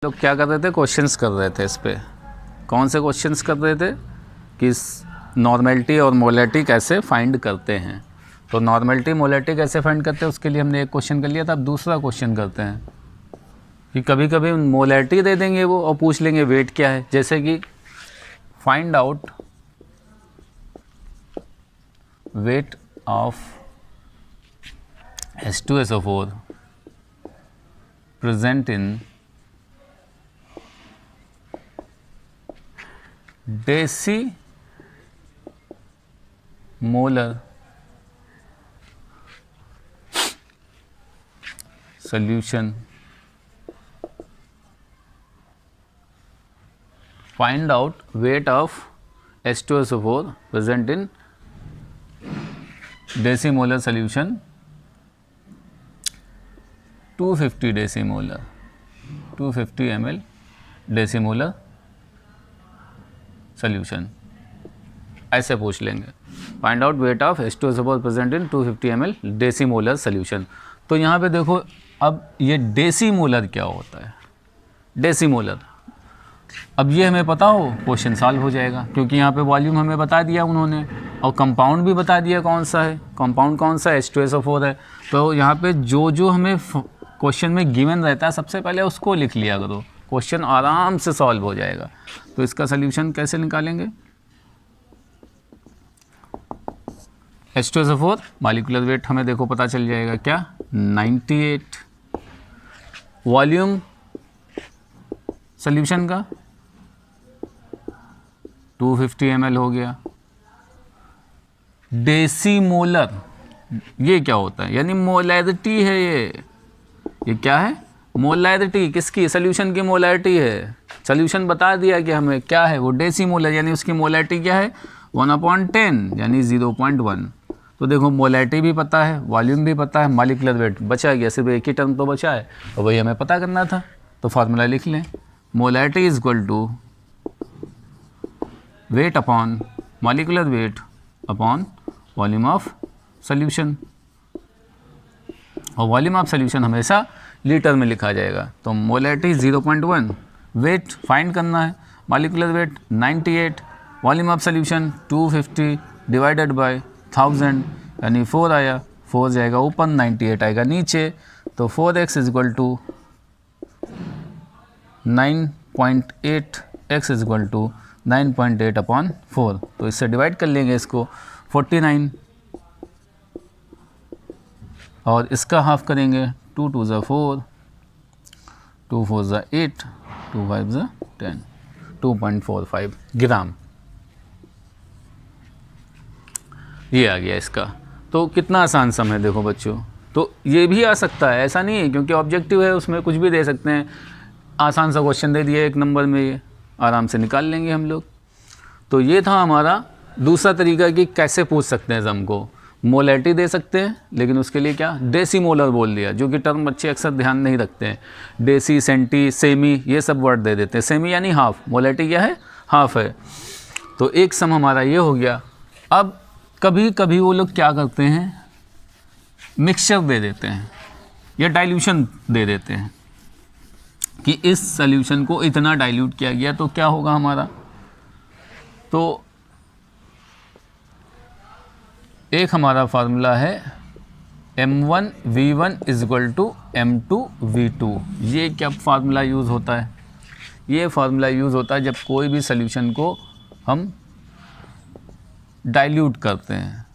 लोग क्या कर रहे थे, क्वेश्चंस कर रहे थे। इस पे कौन से क्वेश्चंस कर रहे थे कि नॉर्मेलिटी और मोलैरिटी कैसे फाइंड करते हैं। तो नॉर्मेलिटी मोलैरिटी कैसे फाइंड करते हैं उसके लिए हमने एक क्वेश्चन कर लिया था। अब दूसरा क्वेश्चन करते हैं कि कभी कभी मोलैरिटी दे देंगे वो और पूछ लेंगे वेट क्या है। जैसे कि find out weight of H2SO4 present in decimolar solution. Find out weight of H2SO4 present in decimolar solution 250 decimolar 250 ml decimolar solution. ऐसे पूछ लेंगे find out weight of H2SO4 present in 250 ml decimolar solution. तो यहाँ पे देखो, अब ये डेसीमोलर क्या होता है। डेसीमोलर, अब ये हमें पता हो क्वेश्चन सॉल्व हो जाएगा, क्योंकि यहाँ पे वॉल्यूम हमें बता दिया उन्होंने और कंपाउंड भी बता दिया कौन सा है। कंपाउंड कौन सा है, H2SO4 है। तो यहाँ पे जो जो हमें क्वेश्चन में गिवन रहता है सबसे पहले उसको लिख लिया करो, क्वेश्चन आराम से सॉल्व हो जाएगा। तो इसका सॉल्यूशन कैसे निकालेंगे। H2SO4 मॉलिक्यूलर वेट हमें देखो पता चल जाएगा क्या, 98। वॉल्यूम सॉल्यूशन का 250 ml हो गया। डेसीमोलर ये क्या होता है, यानी मोलैरिटी है। ये क्या है, मोलैरिटी। किसकी, सॉल्यूशन की मोलैरिटी है। सॉल्यूशन बता दिया कि हमें क्या है वो, डेसीमोलर, यानी उसकी मोलैरिटी क्या है 1/10 यानी 0.1। तो देखो मोलैरिटी भी पता है, वॉल्यूम भी पता है, मॉलिक्यूलर वेट बचा गया, सिर्फ एक ही टर्म तो बचा है और वही हमें पता करना था। तो फार्मूला लिख लें, molarity is equal to weight upon molecular weight upon volume of solution. और वॉल्यूम ऑफ सॉल्यूशन हमेशा लीटर में लिखा जाएगा। तो मोलैरिटी 0.1, वेट फाइंड करना है, molecular weight 98, volume of solution 250 divided by 1000 यानी 4 आया। 4 जाएगा ऊपर, 98 आएगा नीचे। तो 4x is equal to 9.8, x is equal to 9.8/4। तो इससे डिवाइड कर लेंगे इसको 49 और इसका हाफ करेंगे 2 2 ज़ा 4, 2 4 ज़ा 8, 2 5 ज़ा 10, 2.45 ग्राम ये आ गया इसका। तो कितना आसान सम है देखो बच्चों। तो ये भी आ सकता है, ऐसा नहीं है, क्योंकि ऑब्जेक्टिव है उसमें कुछ भी दे सकते हैं। आसान सा क्वेश्चन दे दिया 1 नंबर में, ये आराम से निकाल लेंगे हम लोग। तो ये था हमारा दूसरा तरीका कि कैसे पूछ सकते हैं सम को। मोलैरिटी दे सकते हैं, लेकिन उसके लिए क्या, डेसीमोलर बोल दिया, जो कि टर्म बच्चे अक्सर ध्यान नहीं रखते हैं। डेसी, सेंटी, सेमी ये सब वर्ड दे देते हैं। सेमी यानी हाफ, मोलैरिटी क्या है, हाफ है। तो एक सम हमारा ये हो गया। अब कभी कभी वो लोग क्या करते हैं, मिक्सचर दे देते हैं या डाइल्यूशन दे देते हैं कि इस सॉल्यूशन को इतना डाइल्यूट किया गया तो क्या होगा हमारा। तो एक हमारा फार्मूला है M1V1 is equal to M2V2। ये क्या फार्मूला यूज़ होता है, ये फार्मूला यूज़ होता है जब कोई भी सॉल्यूशन को हम डाइल्यूट करते हैं,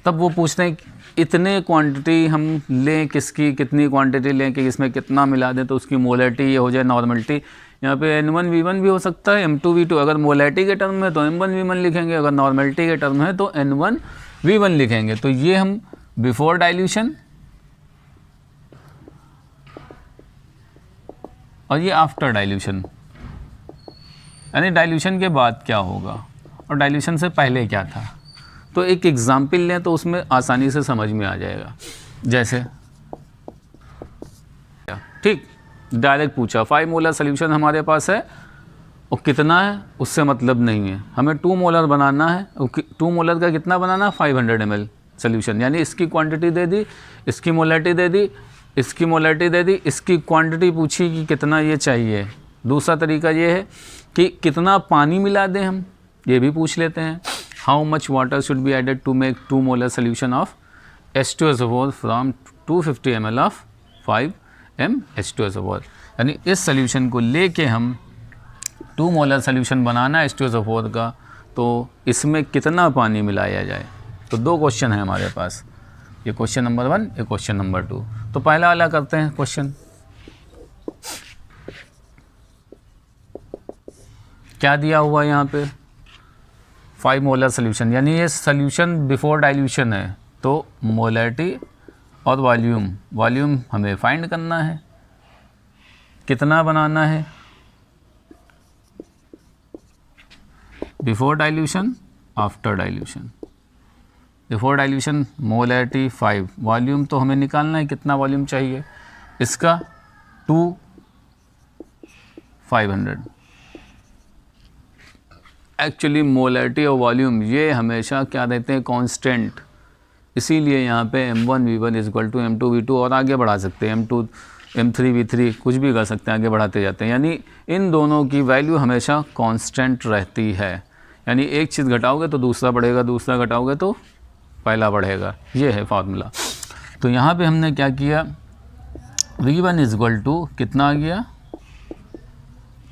तब वो पूछते हैं इतने क्वांटिटी हम लें, किसकी कितनी क्वांटिटी लें कि इसमें कितना मिला दें तो उसकी मोलैरिटी ये हो जाए नॉर्मलिटी। यहाँ पे N1V1 भी हो सकता है, M2V2। अगर मोलैरिटी के टर्म में तो M1V1 लिखेंगे, अगर नॉर्मलिटी के टर्म है तो N1V1 लिखेंगे। तो ये हम बिफोर डाइल्यूशन और ये आफ्टर डाइल्यूशन, यानी डाइल्यूशन के बाद क्या होगा और डाइल्यूशन से पहले क्या था। तो एक एग्जाम्पल लें तो उसमें आसानी से समझ में आ जाएगा। जैसे ठीक डायरेक्ट पूछा 5 मोलर सॉल्यूशन हमारे पास है और कितना है उससे मतलब नहीं है, हमें 2 मोलर बनाना है। 2 मोलर का कितना बनाना है, 500 ml सॉल्यूशन, यानी इसकी क्वांटिटी दे दी, इसकी मोलैरिटी दे दी, इसकी मोलैरिटी दे दी, इसकी क्वांटिटी पूछी कि कितना ये चाहिए। दूसरा तरीका ये है कि कितना पानी मिला दें हम, ये भी पूछ लेते हैं। How much water should be added to make 2 molar solution of H2SO4 from 250 ml of 5 m H2SO4। यानी इस सोल्यूशन को लेके हम 2 मोलर सोल्यूशन बनाना H2SO4 का, तो इसमें कितना पानी मिलाया जाए। तो 2 क्वेश्चन है हमारे पास, ये क्वेश्चन नंबर 1, ये क्वेश्चन नंबर 2। तो पहला वाला करते हैं क्वेश्चन। क्या दिया हुआ यहाँ पे 5 मोलर सोल्यूशन, यानी ये सोल्यूशन बिफोर डाइल्यूशन है, तो मोलैरिटी और वॉल्यूम हमें फाइंड करना है, कितना बनाना है before dilution, after dilution. Before dilution molarity 5, volume तो हमें निकालना है कितना वॉल्यूम चाहिए इसका 500। एक्चुअली मोलैरिटी और वॉल्यूम ये हमेशा क्या देते हैं, कांस्टेंट, इसीलिए यहाँ पे m1 v1 equal to m2 v2 और आगे बढ़ा सकते हैं, m2 m3 v3 कुछ भी कर सकते हैं, आगे बढ़ाते जाते हैं। यानी इन दोनों की वैल्यू हमेशा कांस्टेंट रहती है, यानी एक चीज़ घटाओगे तो दूसरा बढ़ेगा, दूसरा घटाओगे तो पहला बढ़ेगा, ये है फार्मूला। तो यहाँ पे हमने क्या किया, v1 इक्वल टू कितना आ गया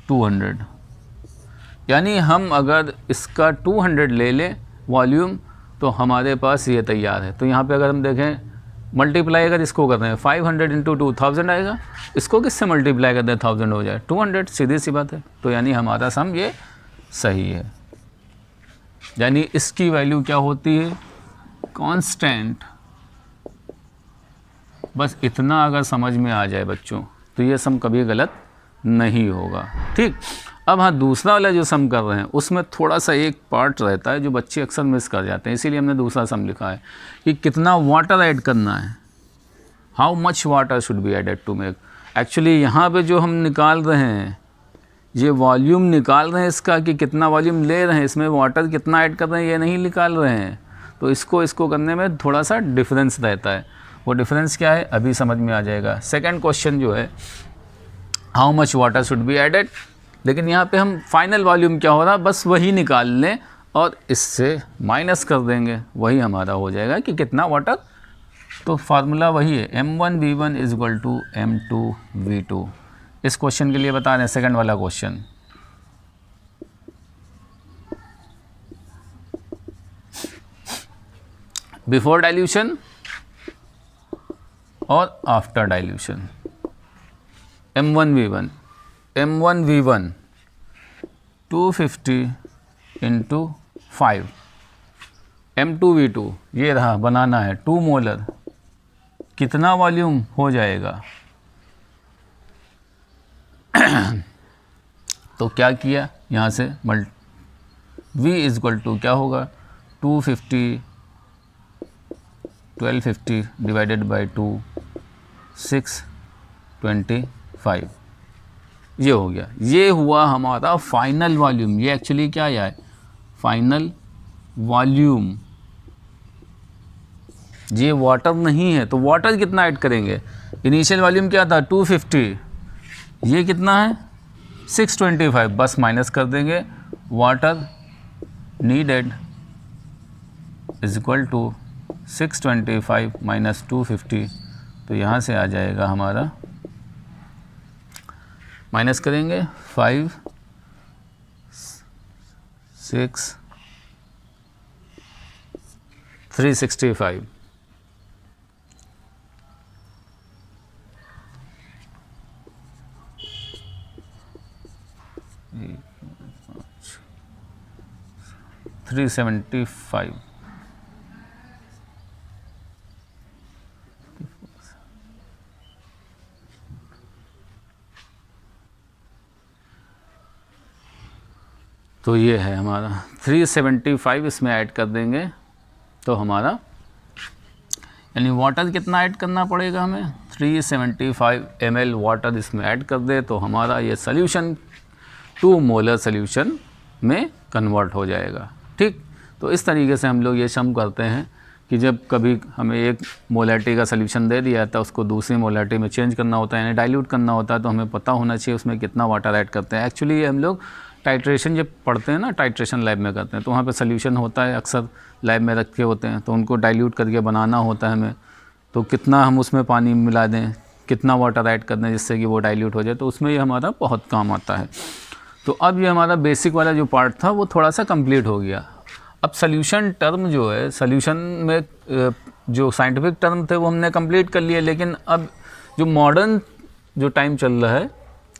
200, यानी हम अगर इसका 200 ले लें वॉल्यूम तो हमारे पास ये तैयार है। तो यहाँ पे अगर हम देखें मल्टीप्लाई अगर इसको कर रहे हैं 500 इंटू 2000 आएगा, इसको किससे मल्टीप्लाई कर दें 1000 हो जाए 200, सीधी सी बात है। तो यानी हमारा सम ये सही है, यानी इसकी वैल्यू क्या होती है कांस्टेंट। बस इतना अगर समझ में आ जाए बच्चों तो ये सम कभी गलत नहीं होगा, ठीक। अब हाँ, दूसरा वाला जो सम कर रहे हैं उसमें थोड़ा सा एक पार्ट रहता है जो बच्चे अक्सर मिस कर जाते हैं, इसीलिए हमने दूसरा सम लिखा है कि कितना वाटर ऐड करना है, how much water should be added to make. Actually यहाँ पे जो हम निकाल रहे हैं ये वॉल्यूम निकाल रहे हैं इसका कि कितना वॉल्यूम ले रहे हैं, इसमें वाटर कितना ऐड कर रहे हैं ये नहीं निकाल रहे हैं। तो इसको करने में थोड़ा सा डिफरेंस रहता है, वो डिफरेंस क्या है अभी समझ में आ जाएगा। सेकंड क्वेश्चन जो है how much water should be added, लेकिन यहाँ पे हम फाइनल वॉल्यूम क्या हो रहा है बस वही निकाल लें और इससे माइनस कर देंगे, वही हमारा हो जाएगा कि कितना वाटर। तो फार्मूला वही है m1 v1 equal to m2 v2। इस क्वेश्चन के लिए बता रहे हैं सेकंड वाला क्वेश्चन। बिफोर डाइल्यूशन और after dilution. m1 v1 250 into 5, m2 v2 ये रहा बनाना है 2 मोलर, कितना वॉल्यूम हो जाएगा। तो क्या किया यहाँ से v इक्वल टू क्या होगा 250 1250 डिवाइडेड बाई 2 625, ये हो गया। ये हुआ हमारा फाइनल वॉल्यूम। ये एक्चुअली क्या है फाइनल वॉल्यूम, ये वाटर नहीं है। तो वाटर कितना ऐड करेंगे, इनिशियल वॉल्यूम क्या था 250, ये कितना है 625, बस माइनस कर देंगे। Water needed is equal to 625 minus 250, तो यहाँ से आ जाएगा हमारा, माइनस करेंगे 5 6 365। $375। तो ये है हमारा 375, इसमें ऐड कर देंगे तो हमारा, यानी वाटर कितना ऐड करना पड़ेगा हमें 375 ml वाटर इसमें ऐड कर दे तो हमारा ये सोल्यूशन 2 मोलर सोल्यूशन में कन्वर्ट हो जाएगा, ठीक। तो इस तरीके से हम लोग ये सम करते हैं कि जब कभी हमें एक मोलैरिटी का सोल्यूशन दे दिया था, उसको दूसरी मोलैरिटी में चेंज करना होता है, यानी डाइल्यूट करना होता है, तो हमें पता होना चाहिए उसमें कितना वाटर ऐड करते हैं। एक्चुअली ये हम लोग टाइट्रेशन जब पढ़ते हैं ना, टाइट्रेशन लैब में करते हैं, तो वहाँ पे सोल्यूशन होता है, अक्सर लैब में रखे होते हैं, तो उनको डाइल्यूट करके बनाना होता है हमें, तो कितना हम उसमें पानी मिला दें, कितना वाटर ऐड कर दें जिससे कि वो डाइल्यूट हो जाए, तो उसमें ये हमारा बहुत काम आता है। तो अब ये हमारा बेसिक वाला जो पार्ट था वो थोड़ा सा कंप्लीट हो गया। अब सोल्यूशन टर्म जो है, सोल्यूशन में जो साइंटिफिक टर्म थे वो हमने कंप्लीट कर लिए, लेकिन अब जो मॉडर्न जो टाइम चल रहा है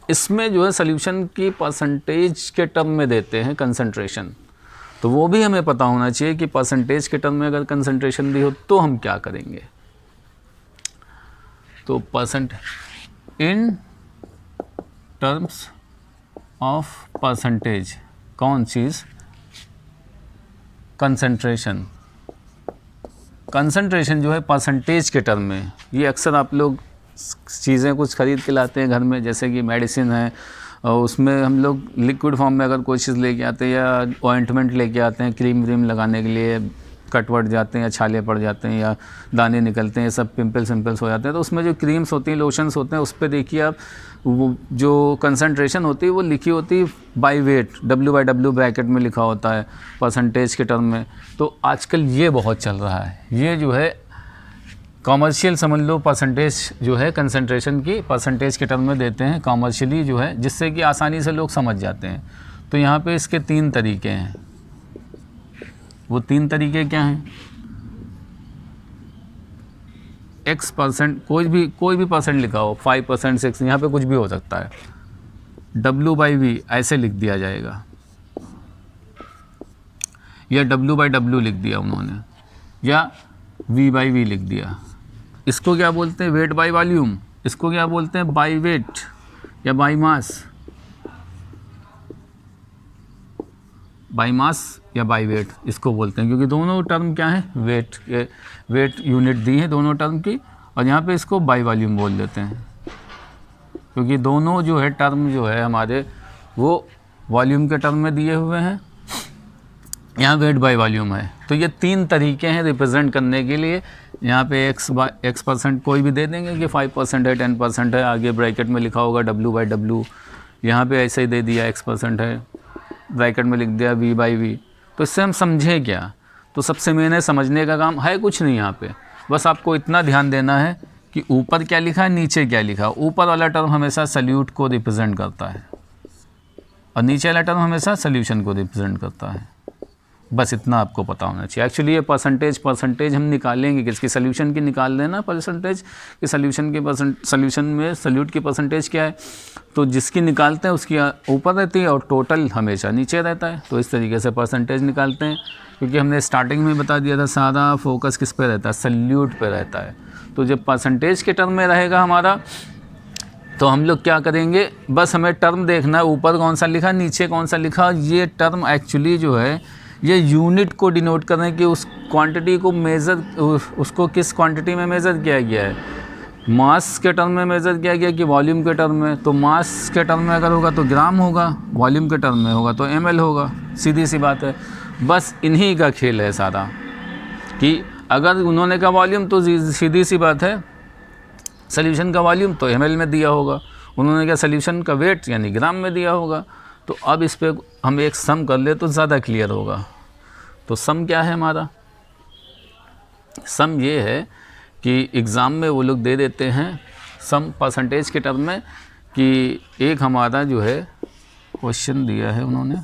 इसमें जो है सोल्यूशन की परसेंटेज के टर्म में देते हैं कंसंट्रेशन, तो वो भी हमें पता होना चाहिए कि परसेंटेज के टर्म में अगर कंसंट्रेशन दी हो तो हम क्या करेंगे। तो percent in terms of percentage, कौन चीज़, कंसंट्रेशन। कंसंट्रेशन जो है परसेंटेज के टर्म में, ये अक्सर आप लोग चीज़ें कुछ ख़रीद के लाते हैं घर में, जैसे कि मेडिसिन है, और उसमें हम लोग लिक्विड फॉर्म में अगर कोई चीज़ लेके आते हैं या ऑइंटमेंट लेके आते हैं क्रीम व्रीम लगाने के लिए, कट वट जाते हैं या छाले पड़ जाते हैं या दाने निकलते हैं, सब पिंपल्स हो जाते हैं, तो उसमें जो क्रीम्स होती हैं, लोशंस होते हैं, उस पर देखिए आप वो जो कंसंट्रेशन होती है वो लिखी होती है बाय वेट, W/W ब्रैकेट में लिखा होता है परसेंटेज के टर्म में। तो आजकल ये बहुत चल रहा है, ये जो है कॉमर्शियल समझ लो, परसेंटेज जो है कंसंट्रेशन की परसेंटेज के टर्म में देते हैं कॉमर्शियली जो है, जिससे कि आसानी से लोग समझ जाते हैं। तो यहाँ पे इसके 3 तरीके हैं। वो 3 तरीके क्या हैं? X%, कोई भी परसेंट लिखा हो, 5%, 6, यहाँ पे कुछ भी हो सकता है। W/V ऐसे लिख दिया जाएगा, या W/W लिख दिया उन्होंने, या V/V लिख दिया। इसको क्या बोलते हैं? Weight by volume. इसको क्या बोलते हैं? बाय वेट या बाय मास। बाय मास या बाय वेट इसको बोलते हैं, क्योंकि दोनों टर्म क्या है, वेट यूनिट दी है दोनों टर्म की, और यहाँ पे इसको बाय वॉल्यूम बोल देते हैं, क्योंकि दोनों जो है टर्म जो है हमारे वो वॉल्यूम के टर्म में दिए हुए हैं, यहाँ वेट बाय वॉल्यूम है। तो ये 3 तरीके हैं रिप्रेजेंट करने के लिए। यहाँ पे X% कोई भी दे देंगे कि 5% है, 10% है, आगे ब्रैकेट में लिखा होगा W/W, यहाँ पे ऐसे ही दे दिया X% है, ब्रैकेट में लिख दिया V/V। तो इससे हम समझें क्या? तो सबसे मेन है समझने का काम है कुछ नहीं यहाँ पे, बस आपको इतना ध्यान देना है कि ऊपर क्या लिखा है, नीचे क्या लिखा है। ऊपर वाला टर्म हमेशा सॉल्यूट को रिप्रेजेंट करता है और नीचे वाला टर्म हमेशा सॉल्यूशन को रिप्रेजेंट करता है। बस इतना आपको पता होना चाहिए। एक्चुअली ये परसेंटेज हम निकालेंगे किसकी, सोल्यूशन की निकाल देना परसेंटेज कि सोल्यूशन के सोल्यूशन में सोल्यूट की परसेंटेज क्या है, तो जिसकी निकालते हैं उसकी ऊपर रहती है और टोटल हमेशा नीचे रहता है। तो इस तरीके से परसेंटेज निकालते हैं, क्योंकि हमने स्टार्टिंग में बता दिया था सारा फोकस किस पे रहता है, सोल्यूट पे रहता है। तो जब परसेंटेज के टर्म में रहेगा हमारा, तो हम लोग क्या करेंगे, बस हमें टर्म देखना है, ऊपर कौन सा लिखा, नीचे कौन सा लिखा। ये टर्म एक्चुअली जो है ये यूनिट को डिनोट कर रहे हैं कि उस क्वांटिटी को मेज़र, उसको किस क्वांटिटी में मेज़र किया गया है, मास के टर्म में मेज़र किया गया कि वॉल्यूम के टर्म में। तो मास के टर्म में अगर होगा तो ग्राम होगा, वॉल्यूम के टर्म में होगा तो ml होगा, सीधी सी बात है। बस इन्हीं का खेल है सारा, कि अगर उन्होंने कहा वॉल्यूम तो सीधी सी बात है सोल्यूशन का वॉल्यूम तो ml में दिया होगा, उन्होंने कहा सोल्यूशन का वेट यानी ग्राम में दिया होगा। तो अब इस पर हम एक सम कर ले तो ज़्यादा क्लियर होगा। तो सम क्या है हमारा? सम ये है कि एग्ज़ाम में वो लोग दे देते हैं सम परसेंटेज के टर्म में, कि एक हमारा जो है क्वेश्चन दिया है उन्होंने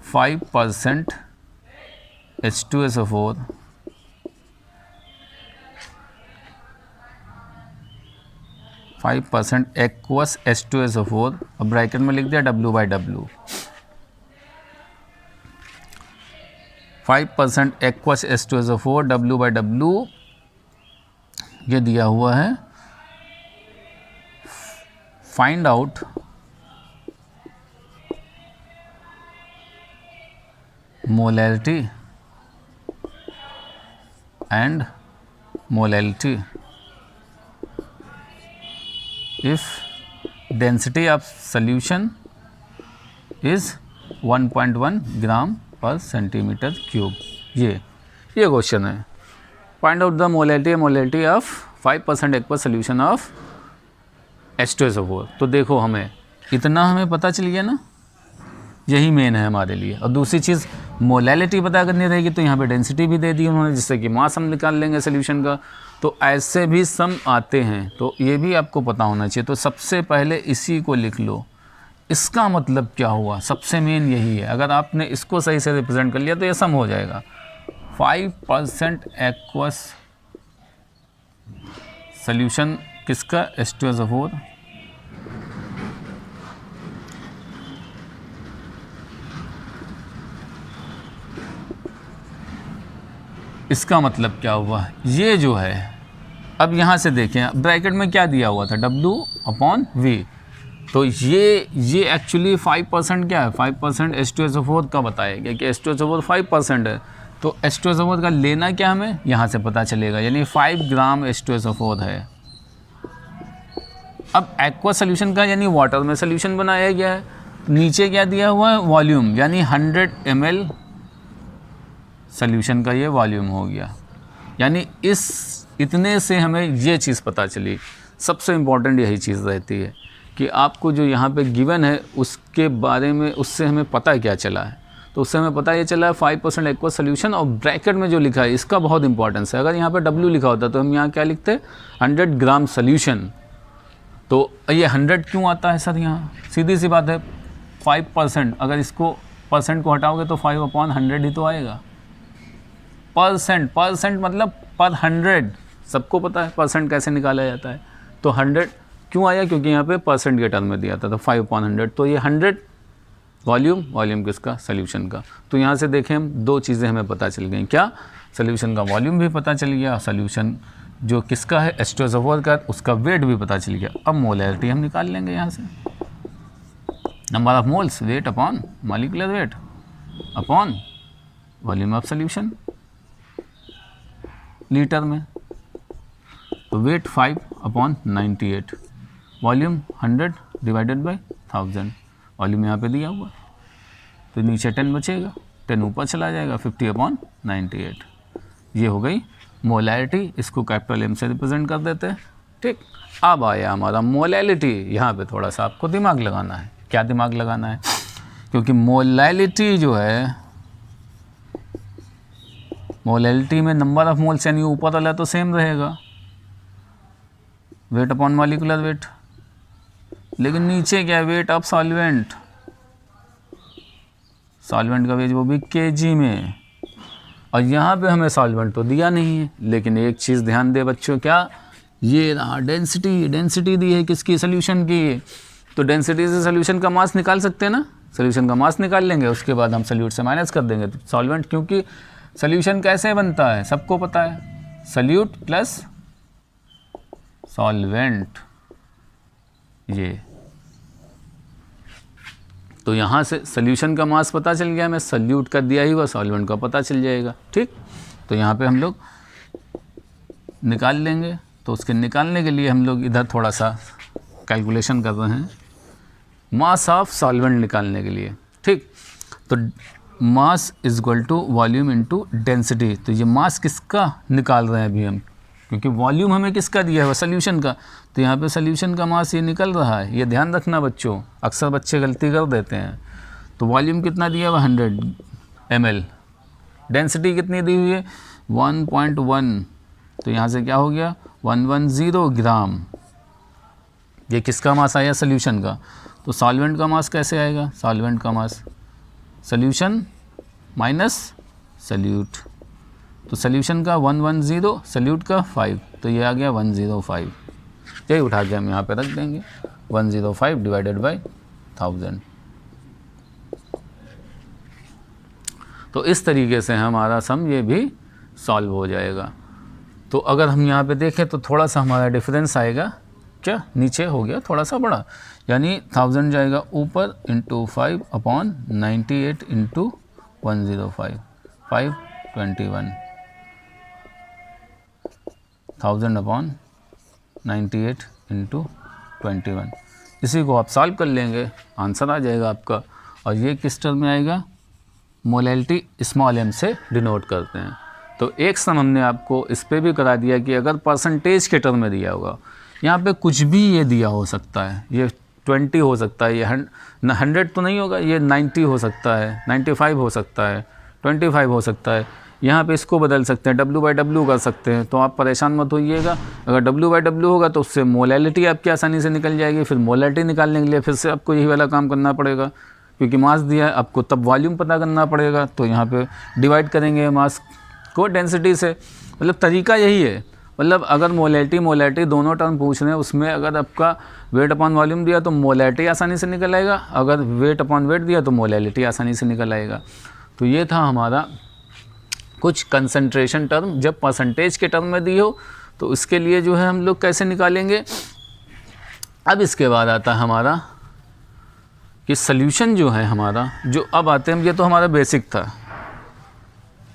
5% H2SO4 5% एक्वस H2SO4 और ब्रैकेट में लिख दिया W/W। 5% एक्वस H2SO4 W/W ये दिया हुआ है। Find out molarity and molality if density of solution is 1.1 ग्राम पर सेंटीमीटर क्यूब। ये क्वेश्चन है। Find out the molality of 5% aqueous solution of H2SO4। तो देखो हमें इतना हमें पता चल गया ना, यही मेन है हमारे लिए। और दूसरी चीज़ मोलैलिटी पता करनी रहेगी, तो यहाँ पे डेंसिटी भी दे दी उन्होंने, जिससे कि मास हम निकाल लेंगे सोल्यूशन का। तो ऐसे भी सम आते हैं, तो ये भी आपको पता होना चाहिए। तो सबसे पहले इसी को लिख लो। इसका मतलब क्या हुआ, सबसे मेन यही है। अगर आपने इसको सही से रिप्रेजेंट कर लिया तो ये सम हो जाएगा। 5% एक्वस सोल्यूशन किसका, H2SO4। इसका मतलब क्या हुआ, ये जो है, अब यहाँ से देखें ब्रैकेट में क्या दिया हुआ था, W/V। तो ये एक्चुअली 5% क्या है, 5% H2SO4 का बताया गया कि H2SO4 5% है। तो H2SO4 का लेना क्या हमें यहाँ से पता चलेगा, यानी 5 ग्राम H2SO4 है। अब एक्वा सोल्यूशन का यानी वाटर में सोल्यूशन बनाया गया है, नीचे क्या दिया हुआ है, वॉल्यूम, यानी 100 ml सोल्यूशन का ये वॉल्यूम हो गया। यानी इतने से हमें ये चीज़ पता चली। सबसे इम्पॉर्टेंट यही चीज़ रहती है कि आपको जो यहाँ पे गिवन है उसके बारे में, उससे हमें पता क्या चला है। तो उससे हमें पता ये चला है 5% एक्वा सोल्यूशन, और ब्रैकेट में जो लिखा है इसका बहुत इंपॉर्टेंस है। अगर यहाँ पे W लिखा होता तो हम यहाँ क्या लिखते, 100 ग्राम सोल्यूशन। तो ये 100 क्यों आता है सर यहाँ, सीधी सी बात है, 5%, अगर इसको परसेंट को हटाओगे तो 5/100 ही तो आएगा। परसेंट मतलब पर 100, सबको पता है परसेंट कैसे निकाला जाता है। तो 100 क्यों आया, क्योंकि यहाँ पे परसेंट के टर्म में दिया था, तो 5/100। तो ये 100 वॉल्यूम किसका, सोल्यूशन का। तो यहाँ से देखें हम, दो चीज़ें हमें पता चल गई, क्या, सोल्यूशन का वॉल्यूम भी पता चल गया, सोल्यूशन जो किसका है, H2SO4 का, उसका वेट भी पता चल गया। अब मोलैलिटी हम निकाल लेंगे यहाँ से, number of moles, weight upon molecular weight upon volume of solution litre में। तो weight 5/98, volume 100 divided by 1000, volume यहाँ पे दिया हुआ, तो नीचे 10 बचेगा, 10 ऊपर चला जाएगा, 50/98। ये हो गई मोलैलिटी, इसको कैपिटल M से रिप्रेजेंट कर देते हैं। ठीक, अब आया हमारा मोलैलिटी। यहाँ पे थोड़ा सा आपको दिमाग लगाना है। क्या दिमाग लगाना है, क्योंकि मोलैलिटी जो है, मोलैलिटी में नंबर ऑफ मोल्स यानी ऊपर वाला तो सेम रहेगा, वेट अपॉन मॉलिक्यूलर वेट, लेकिन नीचे क्या है, वेट ऑफ सॉल्वेंट, सॉल्वेंट का वेट वो भी kg में। और यहाँ पे हमें सॉल्वेंट तो दिया नहीं है, लेकिन एक चीज़ ध्यान दे बच्चों, क्या, ये रहा डेंसिटी दी है किसकी, सोल्यूशन की। तो डेंसिटी से सोल्यूशन का मास निकाल सकते हैं ना, सोल्यूशन का मास निकाल लेंगे, उसके बाद हम सोल्यूट से माइनस कर देंगे तो सॉल्वेंट। क्योंकि सोल्यूशन कैसे बनता है सबको पता है, सोल्यूट प्लस सॉल्वेंट, ये। तो यहाँ से सोल्यूशन का मास पता चल गया, हमें सोल्यूट का दिया ही हुआ सॉल्वेंट का पता चल जाएगा। ठीक, तो यहाँ पे हम लोग निकाल लेंगे। तो उसके निकालने के लिए हम लोग इधर थोड़ा सा कैलकुलेशन कर रहे हैं, मास ऑफ सॉल्वेंट निकालने के लिए। ठीक, तो mass is equal to volume into density. तो ये मास किसका निकाल रहे हैं अभी हम, क्योंकि वॉल्यूम हमें किसका दिया है, सोल्यूशन का। तो यहाँ पे सोल्यूशन का मास ये निकल रहा है, ये ध्यान रखना बच्चों, अक्सर बच्चे गलती कर देते हैं। तो वॉल्यूम कितना दिया हुआ, 100 ml, डेंसिटी कितनी दी हुई है, 1.1। तो यहाँ से क्या हो गया, 110 ग्राम। ये किसका मास आया, सोल्यूशन का। तो सॉल्वेंट का मास कैसे आएगा, सॉल्वेंट का मास सोल्यूशन माइनस सोल्यूट। तो सोल्यूशन का 110, सोल्यूट का 5, तो ये आ गया 105। यही उठा के हम यहाँ पे रख देंगे, 105 डिवाइडेड बाई 1000। तो इस तरीके से हमारा सम ये भी सॉल्व हो जाएगा। तो अगर हम यहाँ पे देखें तो थोड़ा सा हमारा डिफरेंस आएगा, क्या, नीचे हो गया थोड़ा सा बड़ा, यानी 1000 जाएगा ऊपर, इंटू 5/98 इंटू 105, 521, 1000/98 इंटू 21। इसी को आप सॉल्व कर लेंगे, आंसर आ जाएगा आपका। और ये किस टर्म में आएगा, मोलैलिटी स्मॉल m से डिनोट करते हैं। तो एक सम हमने आपको इस पे भी करा दिया कि अगर परसेंटेज के टर्म में दिया होगा, यहाँ पे कुछ भी ये दिया हो सकता है, ये 20 हो सकता है, ये 100 तो नहीं होगा, ये 90 हो सकता है, 95 हो सकता है, 25 हो सकता है। यहाँ पे इसको बदल सकते हैं, W/W कर सकते हैं। तो आप परेशान मत होइएगा, अगर W/W होगा तो उससे मोलैलिटी आपकी आसानी से निकल जाएगी। फिर मोलैलिटी निकालने के लिए फिर से आपको यही वाला काम करना पड़ेगा, क्योंकि मास दिया है आपको, तब वॉल्यूम पता करना पड़ेगा। तो यहाँ पे डिवाइड करेंगे मास को डेंसिटी से, मतलब तरीका यही है। मतलब अगर मोलैलिटी दोनों टर्म पूछ रहे हैं, उसमें अगर आपका वेट अपॉन वॉल्यूम दिया तो मोलैलिटी आसानी से निकल आएगा, अगर वेट अपॉन वेट दिया तो मोलैलिटी आसानी से निकल आएगा। तो ये था हमारा कुछ कंसंट्रेशन टर्म जब परसेंटेज के टर्म में दी हो, तो इसके लिए जो है हम लोग कैसे निकालेंगे। अब इसके बाद आता है हमारा कि सल्यूशन जो है हमारा, जो अब आते हैं, ये तो हमारा बेसिक था।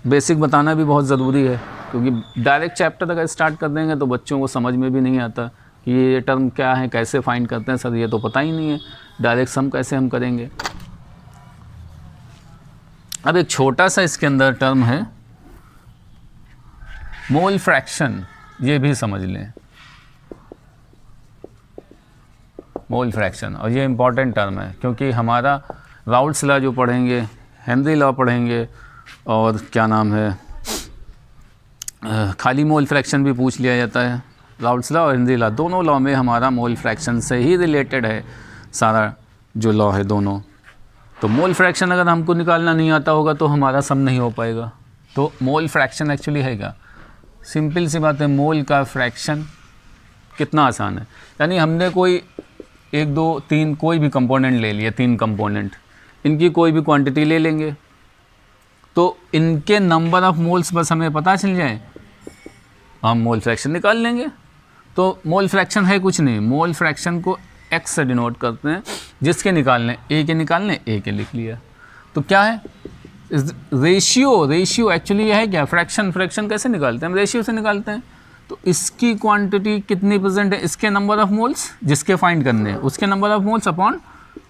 बेसिक बताना भी बहुत ज़रूरी है, क्योंकि डायरेक्ट चैप्टर अगर स्टार्ट कर देंगे तो बच्चों को समझ में भी नहीं आता कि ये टर्म क्या है, कैसे फाइंड करते हैं सर, ये तो पता ही नहीं है, डायरेक्ट सम कैसे हम करेंगे। अब एक छोटा सा इसके अंदर टर्म है मोल फ्रैक्शन, ये भी समझ लें, मोल फ्रैक्शन। और ये इम्पॉर्टेंट टर्म है, क्योंकि हमारा राउल्ट्स लॉ जो पढ़ेंगे, हेनरी लॉ पढ़ेंगे, और क्या नाम है, खाली मोल फ्रैक्शन भी पूछ लिया जाता है। राउल्ट्स लॉ और हेनरी लॉ, दोनों लॉ में हमारा मोल फ्रैक्शन से ही रिलेटेड है सारा जो लॉ है दोनों। तो मोल फ्रैक्शन अगर हमको निकालना नहीं आता होगा तो हमारा सम नहीं हो पाएगा। तो मोल फ्रैक्शन एक्चुअली है क्या, सिंपल सी बात है, मोल का फ्रैक्शन कितना आसान है। यानी हमने कोई 1 2 3 कोई भी कंपोनेंट ले लिए, 3 कंपोनेंट, इनकी कोई भी क्वांटिटी ले लेंगे, तो इनके नंबर ऑफ मोल्स बस हमें पता चल जाए, हम मोल फ्रैक्शन निकाल लेंगे। तो मोल फ्रैक्शन है कुछ नहीं, मोल फ्रैक्शन को x से डिनोट करते हैं, जिसके निकालने a के निकालने a के लिख लिया। तो क्या है रेशियो एक्चुअली यह है क्या, फ्रैक्शन कैसे निकालते हैं हम, रेशियो से निकालते हैं। तो इसकी क्वांटिटी कितनी प्रेजेंट है, इसके नंबर ऑफ मोल्स जिसके फाइंड करने हैं, उसके number of moles upon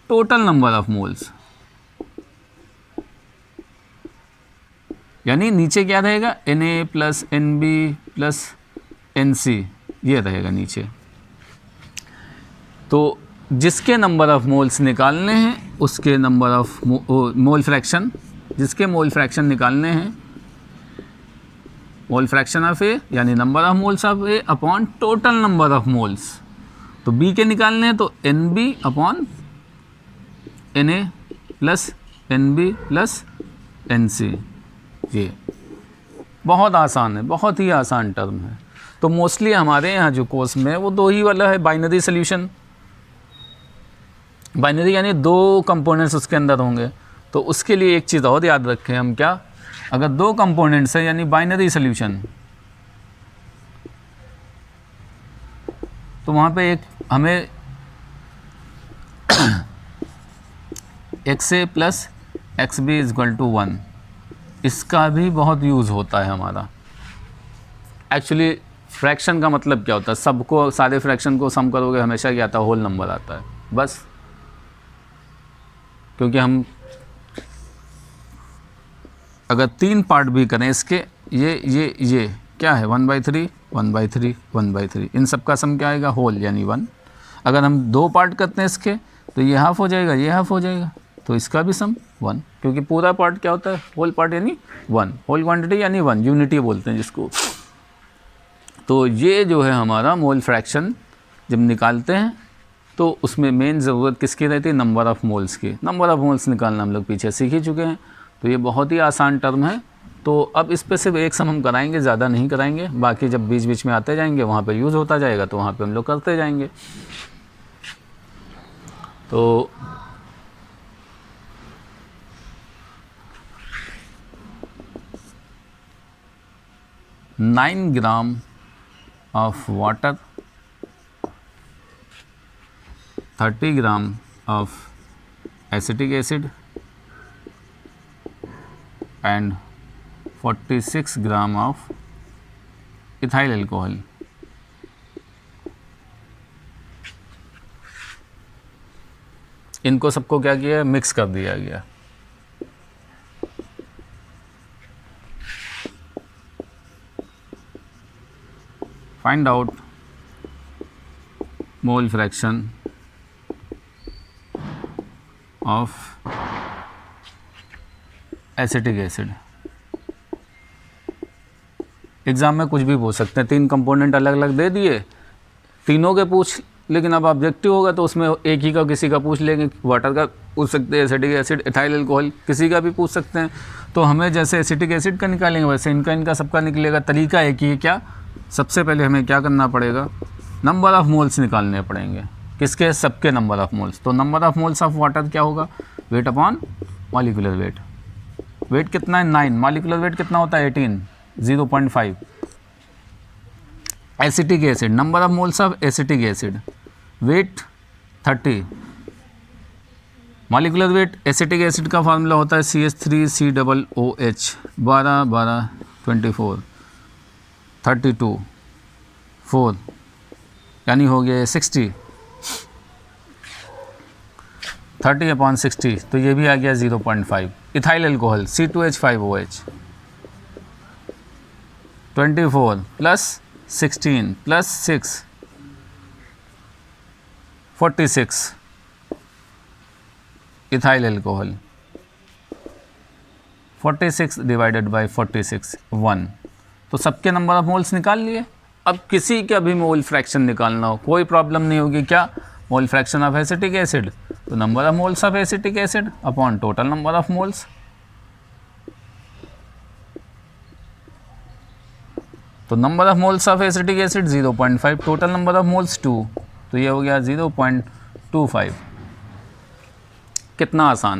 total number of moles. यानी नीचे क्या रहेगा, Na + Nb + Nc, ये रहेगा नीचे। तो जिसके नंबर ऑफ मोल्स निकालने हैं उसके नंबर ऑफ मोल फ्रैक्शन, जिसके मोल फ्रैक्शन निकालने हैं, मोल फ्रैक्शन ऑफ ए यानी number of moles of A upon total number of moles. तो बी के निकालने हैं तो Nb upon Na + Nb + Nc। ये बहुत आसान है, बहुत ही आसान टर्म है। तो मोस्टली हमारे यहाँ जो कोर्स में है वो 2 ही वाला है, बाइनरी सॉल्यूशन। बाइनरी यानी 2 कंपोनेंट्स उसके अंदर होंगे। तो उसके लिए एक चीज़ और याद रखें हम, क्या, अगर 2 कंपोनेंट्स है यानी बाइनरी सॉल्यूशन, तो वहाँ पे एक हमें XA + XB = 1, इसका भी बहुत यूज़ होता है हमारा। एक्चुअली फ्रैक्शन का मतलब क्या होता है, सबको, सारे फ्रैक्शन को सम करोगे हमेशा क्या आता है, होल नंबर आता है बस। क्योंकि हम अगर 3 पार्ट भी करें इसके, ये क्या है, 1/3 1/3 1/3, इन सब का सम क्या आएगा, होल यानी 1। अगर हम 2 पार्ट करते हैं इसके तो ये हाफ हो जाएगा, ये हाफ हो जाएगा, तो इसका भी सम 1, क्योंकि पूरा पार्ट क्या होता है, होल पार्ट यानी 1, होल क्वांटिटी यानी 1, यूनिटी बोलते हैं जिसको। तो ये जो है हमारा मोल फ्रैक्शन जब निकालते हैं तो उसमें मेन ज़रूरत किसकी रहती है, नंबर ऑफ़ मोल्स की। नंबर ऑफ़ मोल्स निकालना हम लोग पीछे सीख ही चुके हैं। तो ये बहुत ही आसान टर्म है। तो अब इस पे सिर्फ एक सम हम कराएंगे, ज़्यादा नहीं कराएंगे, बाकी जब बीच बीच में आते जाएंगे वहाँ पे यूज़ होता जाएगा तो वहाँ पे हम लोग करते जाएंगे। तो nine gram of water, 30 gram of acetic acid and 46 gram of ethyl alcohol. इनको सबको क्या किया, मिक्स कर दिया गया। Find out mole fraction of acetic acid. Exam में कुछ भी पूछ सकते हैं, 3 कंपोनेंट अलग अलग दे दिए, तीनों के पूछ, लेकिन अब ऑब्जेक्टिव होगा तो उसमें एक ही का किसी का पूछ लेंगे, वाटर का पूछ सकते हैं, एसिटिक एसिड, एथाइल अल्कोहल किसी का भी पूछ सकते हैं। तो हमें जैसे एसिटिक एसिड का निकालेंगे वैसे इनका सबका निकलेगा। तरीका एक ही है, क्या, सबसे पहले हमें क्या करना पड़ेगा, नंबर ऑफ़ मोल्स निकालने पड़ेंगे। किसके, सबके नंबर ऑफ़ मोल्स। तो number of moles of water क्या होगा, weight upon molecular weight. Weight कितना है 9, मॉलिक्यूलर वेट कितना होता है 18, 0.5। Acetic acid, number of moles of acetic acid, weight 30, molecular weight acetic acid का फार्मूला होता है CH3COOH, 12 12 24 32 4, यानी हो गया 60, 30/60, तो ये भी आ गया 0.5। Ethyl alcohol C2H5OH, 24 + 16 + 6 46, ethyl alcohol 46 / 46 1। तो सबके नंबर ऑफ मोल्स निकाल लिए। अब किसी का भी मोल फ्रैक्शन निकालना हो कोई प्रॉब्लम नहीं होगी, क्या, mole fraction of acetic acid, तो number of moles of acetic acid upon total number of moles. तो number of moles of acetic acid 0.5, total number of moles 2, तो ये हो गया 0.25। कितना आसान।